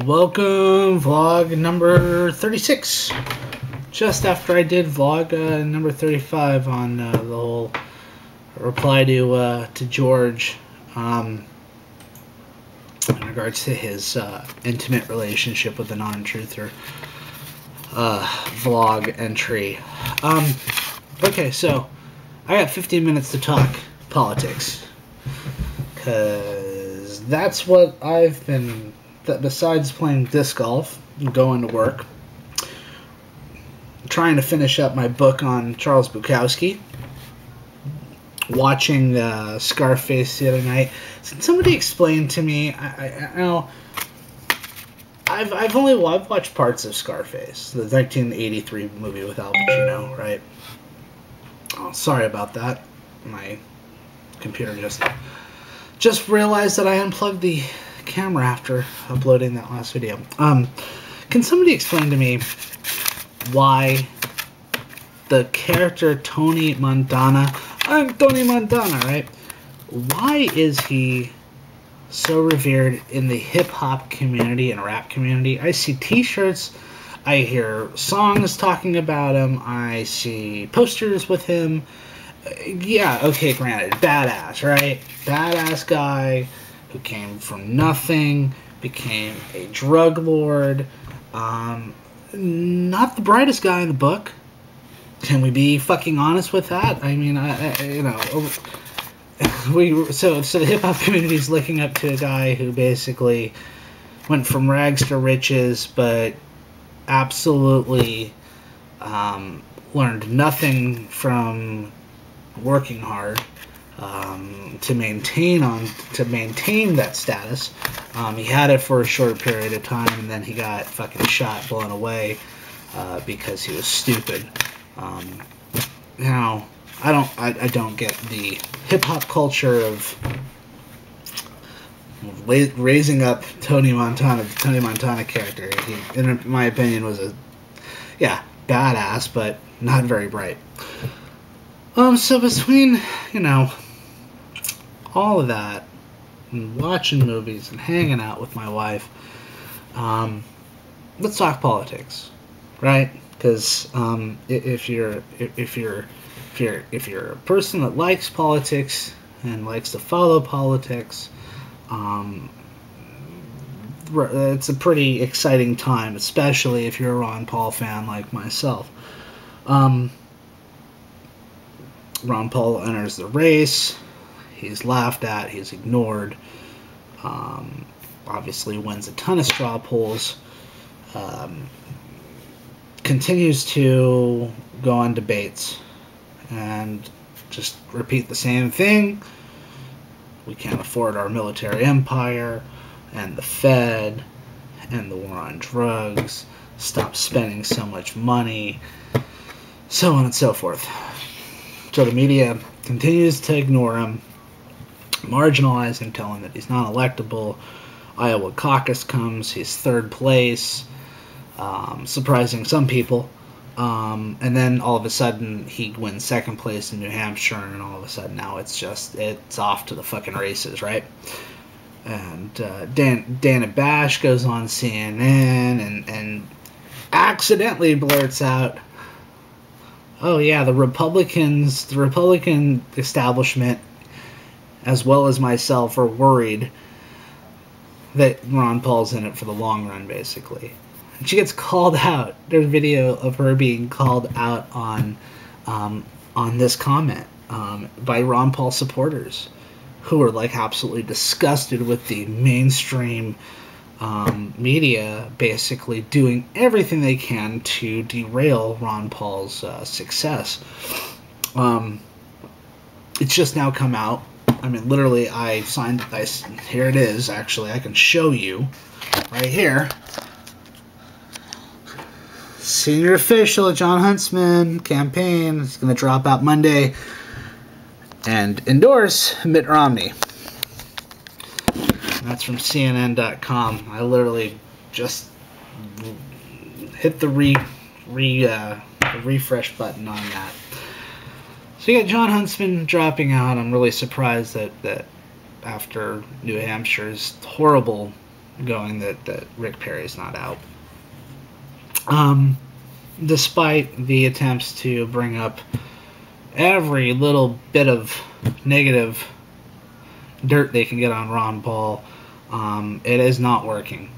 Welcome, vlog number 36. Just after I did vlog number 35 on the whole reply to George in regards to his intimate relationship with the non-truther vlog entry. Okay, so I got 15 minutes to talk politics, because that's what I've been, besides playing disc golf and going to work, trying to finish up my book on Charles Bukowski, watching Scarface the other night. Somebody explained to me, I know, I've watched parts of Scarface, the 1983 movie with Al Pacino, right? Oh, sorry about that. My computer just realized that I unplugged the camera after uploading that last video. Can somebody explain to me why the character Tony Montana, I'm Tony Montana, right? Why is he so revered in the hip-hop community and rap community? I see t-shirts, I hear songs talking about him, I see posters with him. Yeah, okay, granted, badass, right? Badass guy who came from nothing, became a drug lord, not the brightest guy in the book. Can we be fucking honest with that? I mean, you know, so the hip-hop community is looking up to a guy who basically went from rags to riches, but absolutely learned nothing from working hard to maintain that status. He had it for a short period of time, and then he got fucking shot, blown away because he was stupid. Now, I don't get the hip hop culture of raising up Tony Montana. The Tony Montana character, he, in my opinion, was badass, but not very bright. So between, you know, all of that, and watching movies and hanging out with my wife, let's talk politics, right? Because if you're a person that likes politics and likes to follow politics, it's a pretty exciting time, especially if you're a Ron Paul fan like myself. Ron Paul enters the race. He's laughed at. He's ignored. Obviously wins a ton of straw polls. Continues to go on debates and just repeat the same thing. We can't afford our military empire and the Fed and the war on drugs. Stop spending so much money. So on and so forth. So the media continues to ignore him, marginalize him, tell him that he's not electable. Iowa caucus comes, he's third place, surprising some people. And then all of a sudden he wins second place in New Hampshire, and all of a sudden now it's off to the fucking races, right? And Dana Bash goes on CNN and accidentally blurts out, oh yeah, the Republican establishment, as well as myself, are worried that Ron Paul's in it for the long run, basically. And she gets called out. There's video of her being called out on this comment by Ron Paul supporters, who are like absolutely disgusted with the mainstream media basically doing everything they can to derail Ron Paul's success. It's just now come out. I mean, literally, here it is, actually. I can show you right here. Senior official Jon Huntsman campaign is going to drop out Monday and endorse Mitt Romney. That's from CNN.com. I literally just hit the refresh button on that. So you got Jon Huntsman dropping out. I'm really surprised that after New Hampshire's horrible going that Rick Perry's not out. Despite the attempts to bring up every little bit of negative dirt they can get on Ron Paul, it is not working,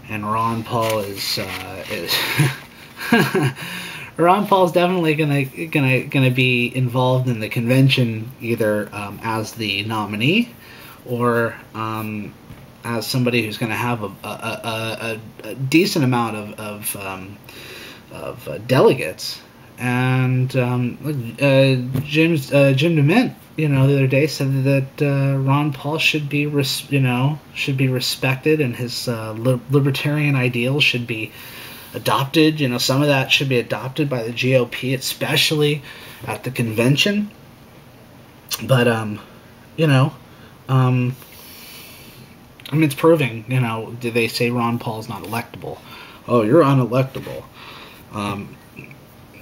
and Ron Paul is Ron Paul's definitely gonna be involved in the convention, either as the nominee or as somebody who's going to have a decent amount of delegates. And Jim DeMint, the other day said that Ron Paul should be respected, and his libertarian ideals should be adopted. Some of that should be adopted by the GOP, especially at the convention. But it's proving. Do they say Ron Paul's not electable? Oh, you're unelectable.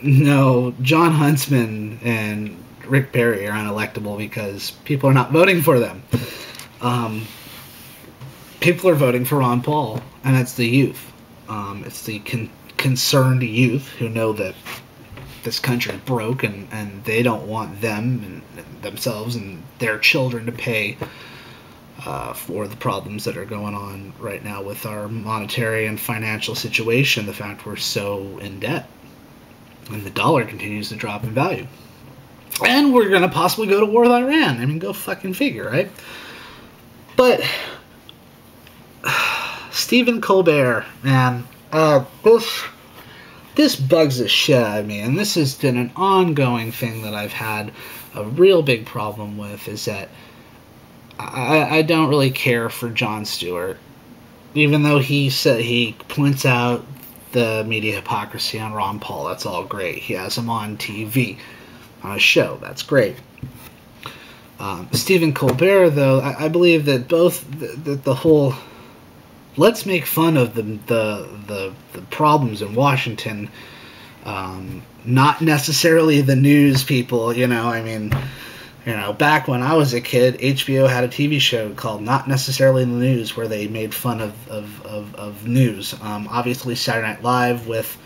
No, Jon Huntsman and Rick Perry are unelectable because people are not voting for them. People are voting for Ron Paul, and it's the youth. It's the concerned youth who know that this country is broke, and they don't want them and themselves and their children to pay for the problems that are going on right now with our monetary and financial situation. The fact we're so in debt, and the dollar continues to drop in value. And we're going to possibly go to war with Iran. I mean, go fucking figure, right? But Steven Colbert, man, this bugs the shit out of me, and this has been an ongoing thing that I've had a real big problem with, is that I don't really care for Jon Stewart, even though he points out the media hypocrisy on Ron Paul. That's all great. He has him on TV, on a show. That's great. Steven Colbert, though, I believe that both the whole let's make fun of the problems in Washington, not necessarily the news people. Back when I was a kid, HBO had a TV show called Not Necessarily in the News, where they made fun of news. Obviously, Saturday Night Live with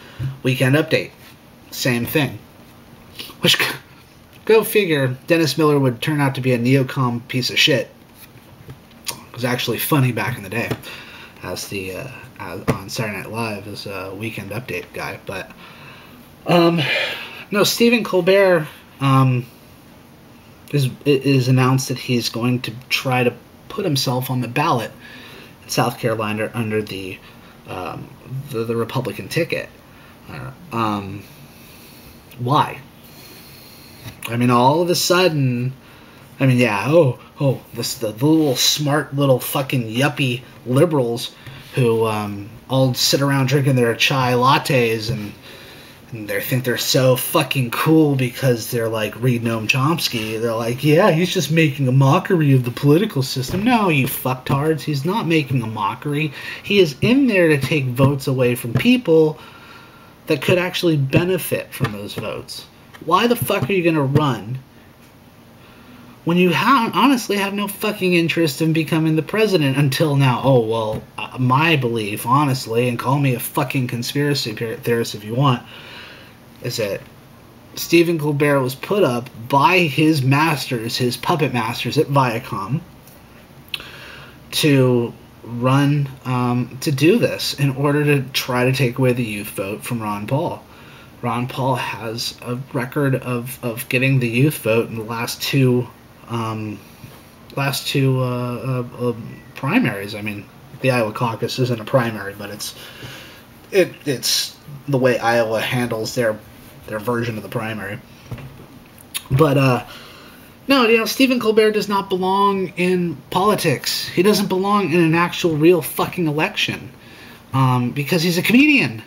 Weekend Update, same thing. Which, go figure, Dennis Miller would turn out to be a neocon piece of shit. It was actually funny back in the day, as on Saturday Night Live as a Weekend Update guy. But no, Steven Colbert is announced that he's going to try to put himself on the ballot in South Carolina under the Republican ticket. Why? I mean, all of a sudden, the little smart little fucking yuppie liberals who all sit around drinking their chai lattes and they think they're so fucking cool because they're like read Noam Chomsky. They're like, yeah, he's just making a mockery of the political system. No, you fucktards, he's not making a mockery. He is in there to take votes away from people that could actually benefit from those votes. Why the fuck are you going to run when you honestly have no fucking interest in becoming the president until now? Oh, well, my belief, honestly, and call me a fucking conspiracy theorist if you want, is that Steven Colbert was put up by his masters, his puppet masters at Viacom, to run, to do this in order to try to take away the youth vote from Ron Paul. Ron Paul has a record of getting the youth vote in the last two primaries. I mean, the Iowa caucus isn't a primary, but it's the way Iowa handles their version of the primary. But no, Stephen Colbert does not belong in politics. He doesn't belong in an actual real fucking election, because he's a comedian.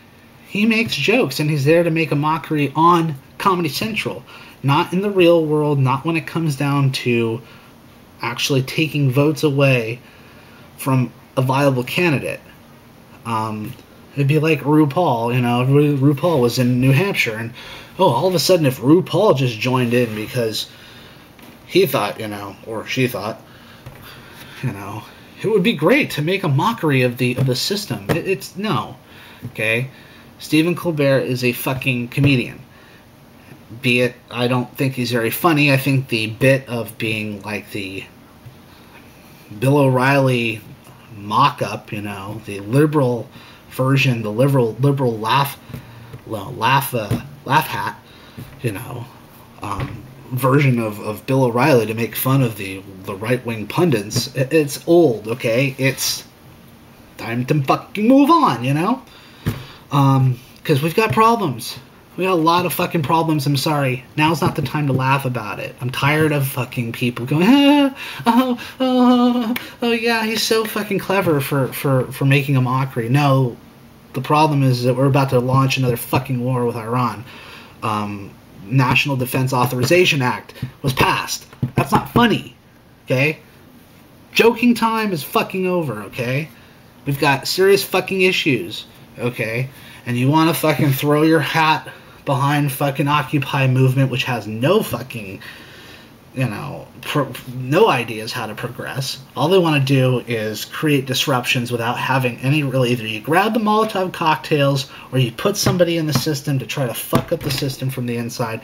He makes jokes, and he's there to make a mockery on Comedy Central, not in the real world, not when it comes down to actually taking votes away from a viable candidate. It'd be like RuPaul, RuPaul was in New Hampshire, and all of a sudden, if RuPaul just joined in because he thought, or she thought, It would be great to make a mockery of the system. It's no, okay. Steven Colbert is a fucking comedian. Be it, I don't think he's very funny. I think the bit of being like the Bill O'Reilly mock-up, you know, the liberal version, the liberal laugh hat, you know, version of Bill O'Reilly to make fun of the right-wing pundits. It's old, okay? It's time to fucking move on, you know? Because we've got problems. We got a lot of fucking problems. I'm sorry. Now's not the time to laugh about it. I'm tired of fucking people going, oh yeah, he's so fucking clever for making a mockery. No, the problem is that we're about to launch another fucking war with Iran. National Defense Authorization Act was passed. That's not funny, okay? Joking time is fucking over, okay? We've got serious fucking issues, okay? And you want to fucking throw your hat behind fucking Occupy movement, which has no fucking, you know, no ideas how to progress. All they want to do is create disruptions without having any really, either you grab the Molotov cocktails or you put somebody in the system to try to fuck up the system from the inside.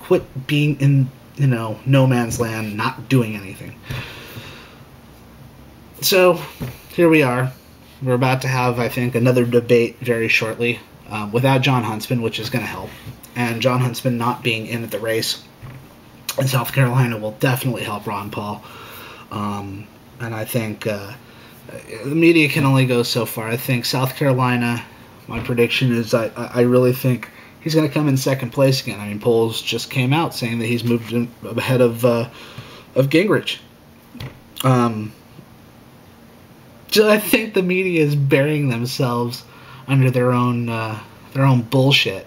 Quit being in, you know, no man's land, not doing anything. So here we are. We're about to have, I think, another debate very shortly without Jon Huntsman, which is going to help. And Jon Huntsman not being in at the race in South Carolina will definitely help Ron Paul. And I think the media can only go so far. I think South Carolina, my prediction is I really think he's going to come in second place again. I mean, polls just came out saying that he's moved ahead of Gingrich. I think the media is burying themselves under their own bullshit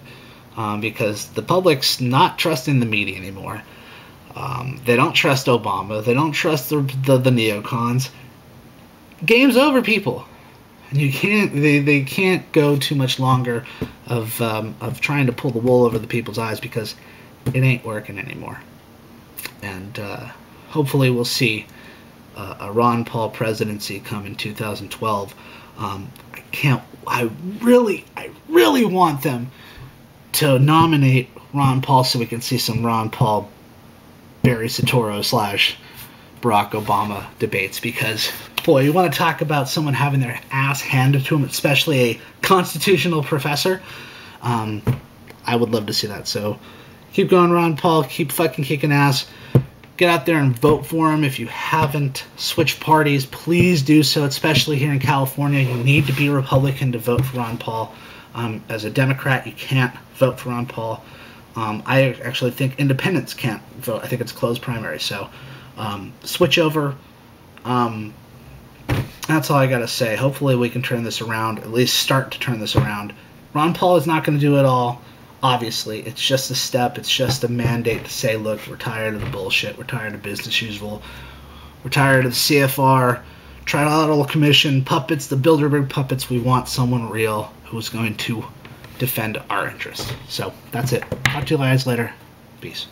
because the public's not trusting the media anymore. They don't trust Obama. They don't trust the neocons. Game's over, people. And you can't. They can't go too much longer of trying to pull the wool over the people's eyes because it ain't working anymore. And hopefully we'll see a Ron Paul presidency come in 2012. I really want them to nominate Ron Paul so we can see some Ron Paul, Barry Soetoro / Barack Obama debates, because boy, you want to talk about someone having their ass handed to them, especially a constitutional professor. I would love to see that. So keep going, Ron Paul. Keep fucking kicking ass. Get out there and vote for him. If you haven't switched parties, please do so, especially here in California. You need to be a Republican to vote for Ron Paul. As a Democrat, you can't vote for Ron Paul. I actually think independents can't vote. I think it's a closed primary. So switch over. That's all I got to say. Hopefully we can turn this around, at least start to turn this around. Ron Paul is not going to do it all. Obviously, it's just a step. It's just a mandate to say, look, we're tired of the bullshit. We're tired of business usual. We're tired of the CFR, Trilateral Commission, puppets, the Bilderberg puppets. We want someone real who's going to defend our interests. So that's it. Talk to you guys later. Peace.